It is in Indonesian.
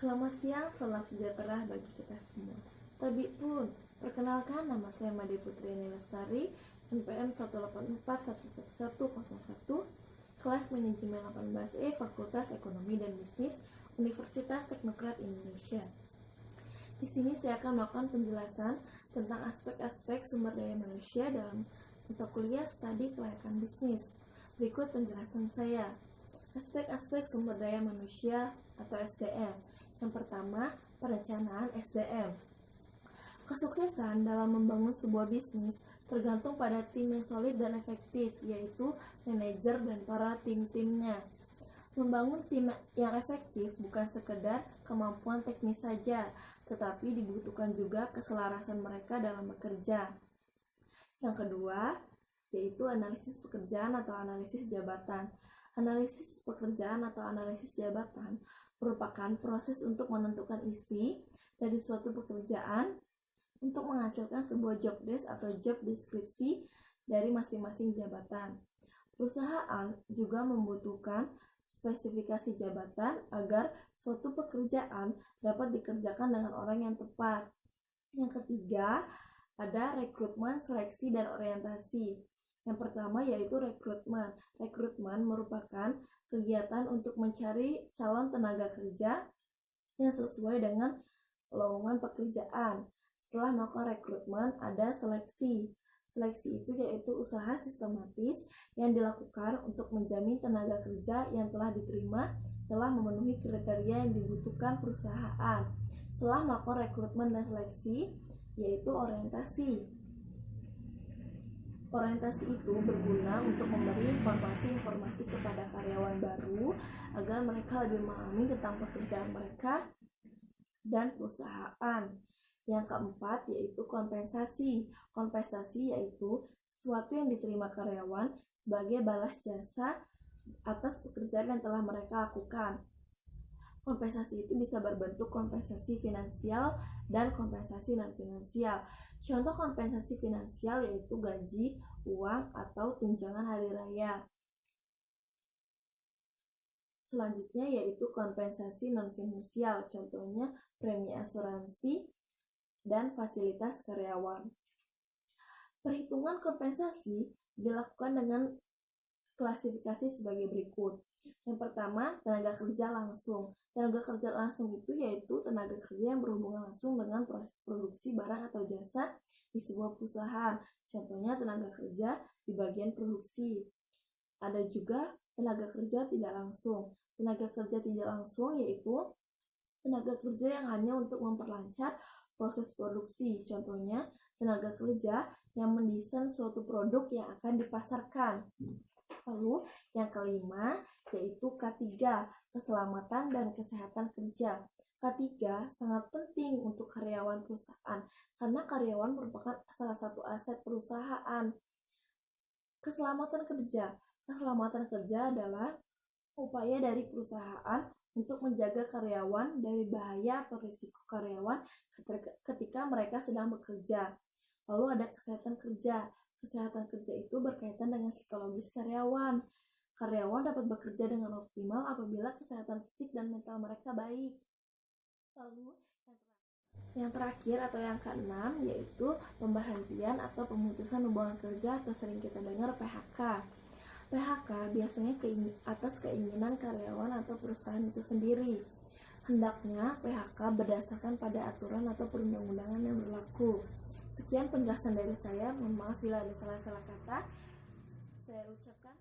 Selamat siang, salam sejahtera bagi kita semua. Tabi pun, perkenalkan nama saya Made Putri Lestari, NPM 184111101, kelas manajemen 18E, Fakultas Ekonomi dan Bisnis, Universitas Teknokrat Indonesia. Di sini saya akan melakukan penjelasan tentang aspek-aspek sumber daya manusia dalam mata kuliah studi kelayakan bisnis. Berikut penjelasan saya. Aspek-aspek sumber daya manusia atau SDM. Yang pertama, perencanaan SDM. Kesuksesan dalam membangun sebuah bisnis tergantung pada tim yang solid dan efektif, yaitu manajer dan para tim-timnya. Membangun tim yang efektif bukan sekedar kemampuan teknis saja, tetapi dibutuhkan juga keselarasan mereka dalam bekerja. Yang kedua, yaitu analisis pekerjaan atau analisis jabatan. Analisis pekerjaan atau analisis jabatan merupakan proses untuk menentukan isi dari suatu pekerjaan untuk menghasilkan sebuah job desk atau job deskripsi dari masing-masing jabatan. Perusahaan juga membutuhkan spesifikasi jabatan agar suatu pekerjaan dapat dikerjakan dengan orang yang tepat. Yang ketiga, ada rekrutmen, seleksi, dan orientasi. Yang pertama yaitu rekrutmen. Rekrutmen merupakan kegiatan untuk mencari calon tenaga kerja yang sesuai dengan lowongan pekerjaan. Setelah melakukan rekrutmen, ada seleksi. Seleksi itu yaitu usaha sistematis yang dilakukan untuk menjamin tenaga kerja yang telah diterima telah memenuhi kriteria yang dibutuhkan perusahaan. Setelah melakukan rekrutmen dan seleksi, yaitu orientasi. Orientasi itu berguna untuk memberi informasi-informasi kepada karyawan baru agar mereka lebih memahami tentang pekerjaan mereka dan perusahaan. Yang keempat yaitu kompensasi. Kompensasi yaitu sesuatu yang diterima karyawan sebagai balas jasa atas pekerjaan yang telah mereka lakukan. Kompensasi itu bisa berbentuk kompensasi finansial dan kompensasi non-finansial. Contoh kompensasi finansial yaitu gaji, uang, atau tunjangan hari raya. Selanjutnya yaitu kompensasi non-finansial, contohnya premi asuransi dan fasilitas karyawan. Perhitungan kompensasi dilakukan dengan klasifikasi sebagai berikut. Yang pertama, tenaga kerja langsung. Tenaga kerja langsung itu yaitu tenaga kerja yang berhubungan langsung dengan proses produksi barang atau jasa di sebuah perusahaan. Contohnya tenaga kerja di bagian produksi. Ada juga tenaga kerja tidak langsung. Tenaga kerja tidak langsung yaitu tenaga kerja yang hanya untuk memperlancar proses produksi. Contohnya tenaga kerja yang mendesain suatu produk yang akan dipasarkan. Lalu yang kelima yaitu K3, keselamatan dan kesehatan kerja. K3 sangat penting untuk karyawan perusahaan karena karyawan merupakan salah satu aset perusahaan. Keselamatan kerja. Keselamatan kerja adalah upaya dari perusahaan untuk menjaga karyawan dari bahaya atau risiko karyawan ketika mereka sedang bekerja. Lalu ada kesehatan kerja. Kesehatan kerja itu berkaitan dengan psikologis karyawan. Karyawan dapat bekerja dengan optimal apabila kesehatan fisik dan mental mereka baik. Lalu yang terakhir atau yang keenam yaitu pemberhentian atau pemutusan hubungan kerja atau sering kita dengar PHK. PHK biasanya atas keinginan karyawan atau perusahaan itu sendiri. Hendaknya PHK berdasarkan pada aturan atau perundang-undangan yang berlaku. Sekian penjelasan dari saya. Mohon maaf bila ada salah-salah kata. Saya ucapkan